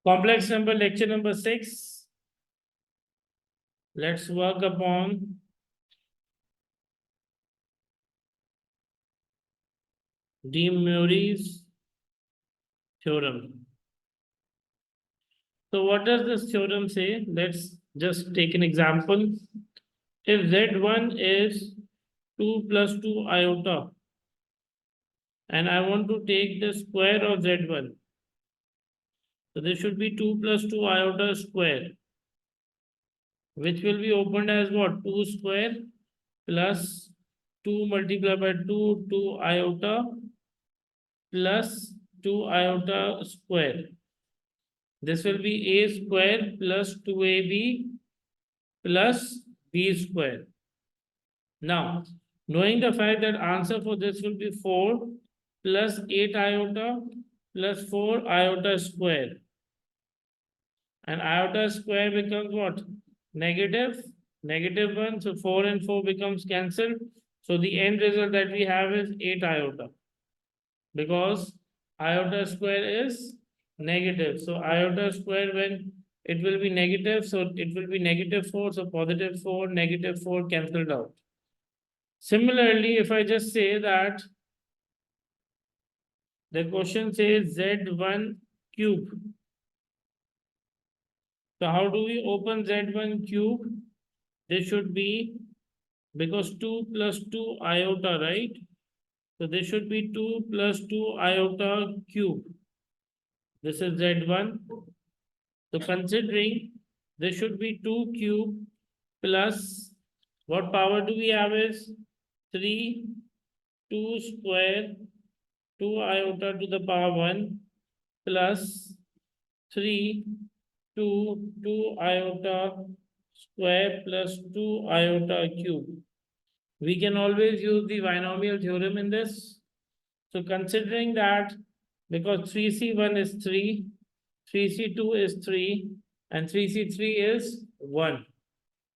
Complex number lecture number 6. Let's work upon De Murray's theorem. So what does this theorem say? Let's just take an example. If Z1 is 2 plus 2 iota and I want to take the square of Z1. So this should be 2 plus 2 iota square, which will be opened as what? 2 square plus 2 multiplied by 2, 2 iota plus 2 iota square. This will be a square plus 2ab plus b square. Now, knowing the fact that answer for this will be 4 plus 8 iota plus 4 iota square. And iota square becomes what? Negative 1. So 4 and 4 becomes cancelled. So the end result that we have is 8 iota. Because iota square is negative. So iota square, when it will be negative, so it will be negative 4. So positive 4, negative 4 cancelled out. Similarly, if I just say that the question says Z1 cube. So how do we open Z1 cube? This should be, because 2 plus 2 iota, right? So this should be 2 plus 2 iota cube. This is Z1. So considering this should be 2 cube plus what power do we have is 3, 2 square, 2 iota to the power 1 plus 3, 2 iota square plus 2 iota cube. We can always use the binomial theorem in this. So considering that, because 3c1 is 3, 3c2 is 3, and 3c3 is 1.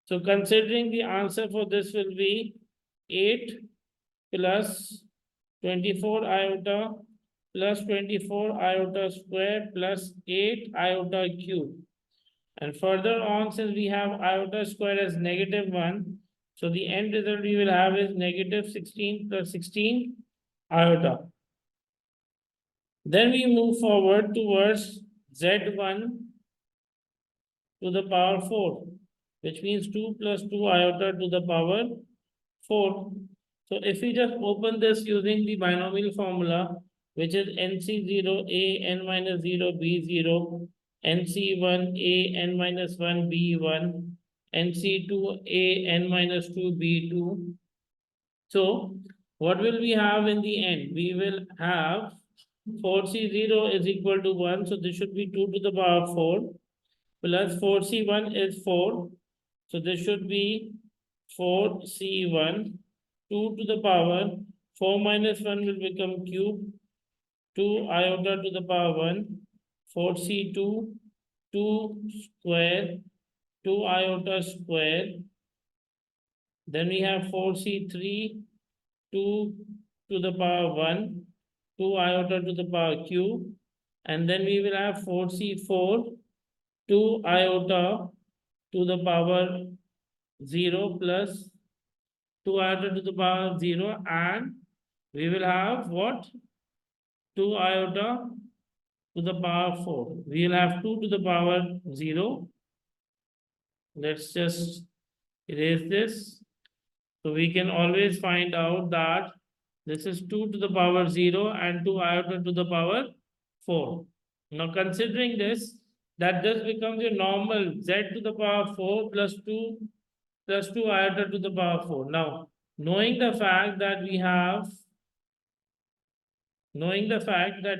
So considering the answer for this will be 8 plus 24 iota plus 24 iota square plus 8 iota cube. And further on, since we have iota square as negative 1, so the end result we will have is negative 16 plus 16 iota. Then we move forward towards Z1 to the power 4, which means 2 plus 2 iota to the power 4. So if we just open this using the binomial formula, which is NC0 A n minus 0 B0, NC1 A n minus 1 B1, NC2 A n minus 2 B2. So what will we have in the end? We will have 4C0 is equal to 1. So this should be 2 to the power 4 plus 4C1 is 4. So this should be 4C1, 2 to the power 4 minus 1 will become cube, 2 iota to the power 1, 4C2, 2 square, 2 iota square. Then we have 4C3, 2 to the power 1, 2 iota to the power cube. And then we will have 4C4, 2 iota to the power 0 plus 2 iota to the power 0, and we will have what? 2 iota to the power 4. We will have 2 to the power 0. Let's just erase this. So we can always find out that this is 2 to the power 0 and 2 iota to the power 4. Now considering this, that this becomes a normal z to the power 4 plus 2 iota to the power 4. Now, knowing the fact that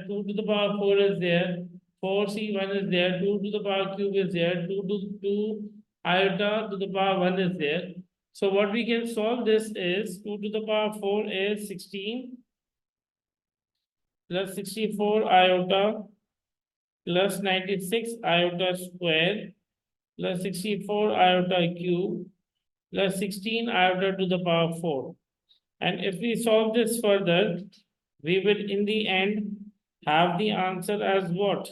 2 to the power 4 is there, 4c1 is there, 2 to the power cube is there, 2 iota to the power 1 is there. So what we can solve this is 2 to the power 4 is 16 plus 64 iota plus 96 iota square plus 64 iota cube plus 16 iota to the power 4. And if we solve this further, we will in the end have the answer as what?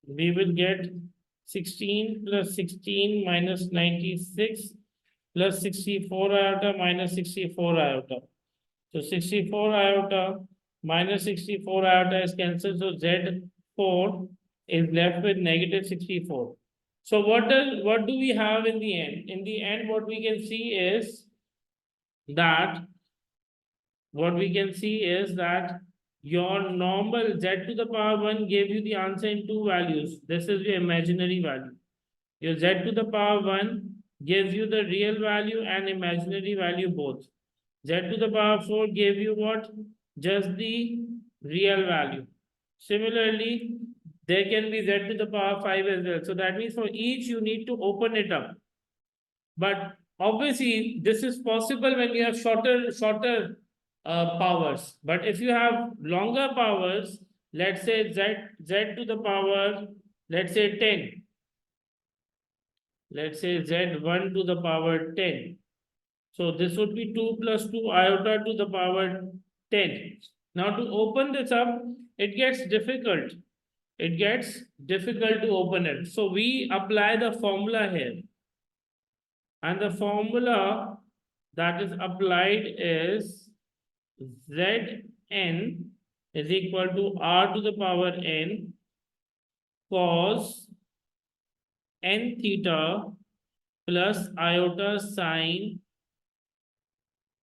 We will get 16 plus 16 minus 96 plus 64 iota minus 64 iota. So 64 iota minus 64 iota is cancelled. So Z4 is left with negative 64. So what do we have in the end? In the end, what we can see is that your normal z to the power 1 gave you the answer in two values. This is your imaginary value. Your z to the power 1 gives you the real value and imaginary value both. Z to the power 4 gave you what? Just the real value. Similarly, there can be z to the power 5 as well. So that means for each you need to open it up. But obviously, this is possible when you have shorter powers. But if you have longer powers, let's say z to the power, let's say 10. Let's say z1 to the power 10. So this would be 2 plus 2 iota to the power 10. Now to open this up, it gets difficult. It gets difficult to open it. So we apply the formula here. And the formula that is applied is Zn is equal to r to the power n cos n theta plus iota sine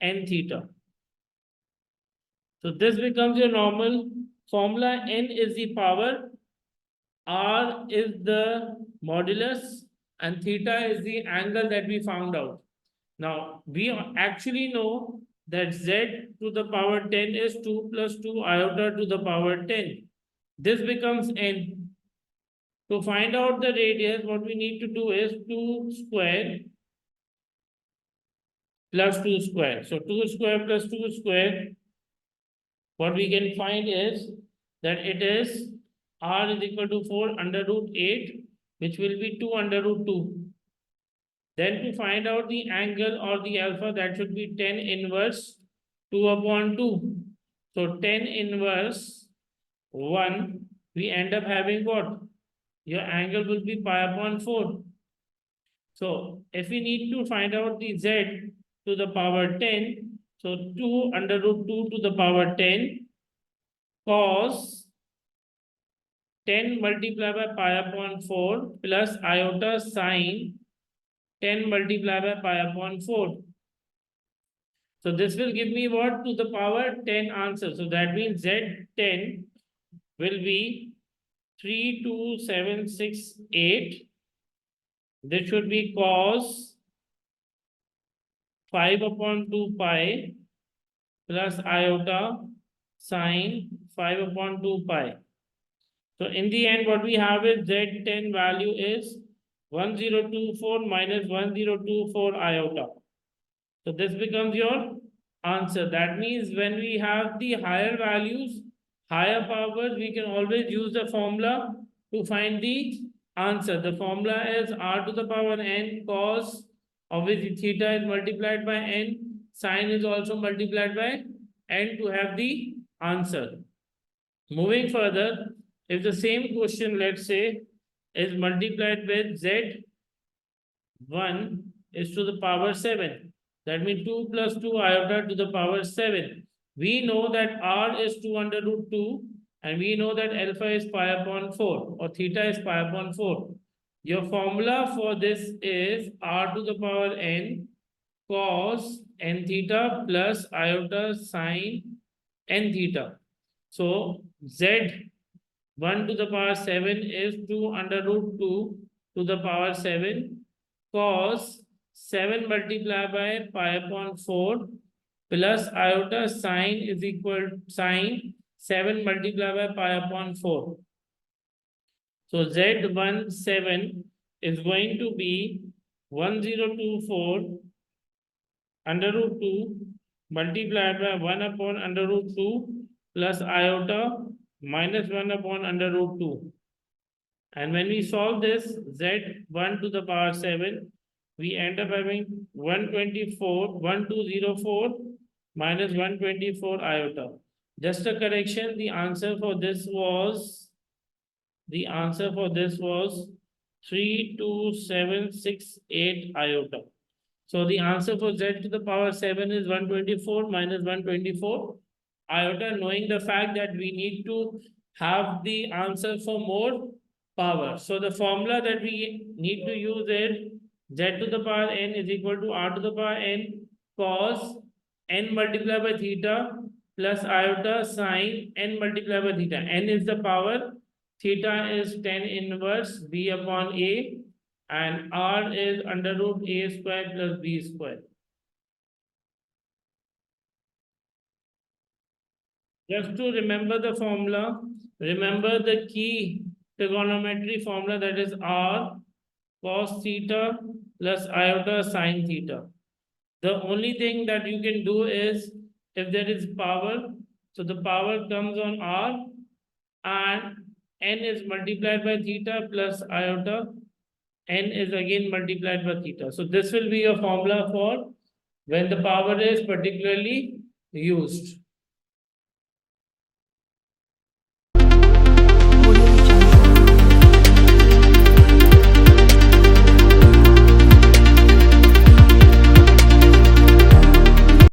n theta. So this becomes your normal formula. N is the power, r is the modulus, and theta is the angle that we found out. Now, we actually know that z to the power 10 is 2 plus 2 iota to the power 10. This becomes n. To find out the radius, what we need to do is 2 square plus 2 square. So 2 square plus 2 square, what we can find is that it is r is equal to 4 under root 8, which will be 2 under root 2. Then to find out the angle or the alpha, that should be 10 inverse 2 upon 2. So 10 inverse 1, we end up having what? Your angle will be pi upon 4. So if we need to find out the z to the power 10, so 2 under root 2 to the power 10 cos 10 multiplied by pi upon 4 plus iota sine 10 multiplied by pi upon 4. So this will give me what? To the power 10 answer. So that means Z10 will be 32768. This should be cos 5 upon 2 pi plus iota sine 5 upon 2 pi. So in the end, what we have is Z10 value is 1024 minus 1024 iota. So this becomes your answer. That means when we have the higher values, higher powers, we can always use the formula to find the answer. The formula is r to the power n cos, obviously theta is multiplied by n, sine is also multiplied by n to have the answer. Moving further, if the same question, let's say, is multiplied with z1 is to the power 7. That means 2 plus 2 iota to the power 7. We know that r is 2 under root 2 and we know that alpha is pi upon 4 or theta is pi upon 4. Your formula for this is r to the power n cos n theta plus iota sine n theta. So z1 to the power 7 is 2 under root 2 to the power 7 cos 7 multiplied by pi upon 4 plus iota sine is equal sine 7 multiplied by pi upon 4. So Z17 is going to be 1024 under root 2 multiplied by 1 upon under root 2 plus iota minus 1 upon under root 2. And when we solve this Z1 to the power 7, we end up having 1204 minus 124 iota. Just a correction, the answer for this was 32768 iota. So the answer for z to the power 7 is 124 minus 124 iota, knowing the fact that we need to have the answer for more power. So the formula that we need to use is z to the power n is equal to r to the power n cos n multiplied by theta plus iota sine n multiplied by theta. N is the power, theta is tan inverse b upon a, and r is under root a square plus b square. Just to remember the formula, remember the key trigonometry formula, that is r cos theta plus iota sine theta. The only thing that you can do is, if there is power, so the power comes on r, and n is multiplied by theta plus iota, n is again multiplied by theta. So this will be a formula for when the power is particularly used.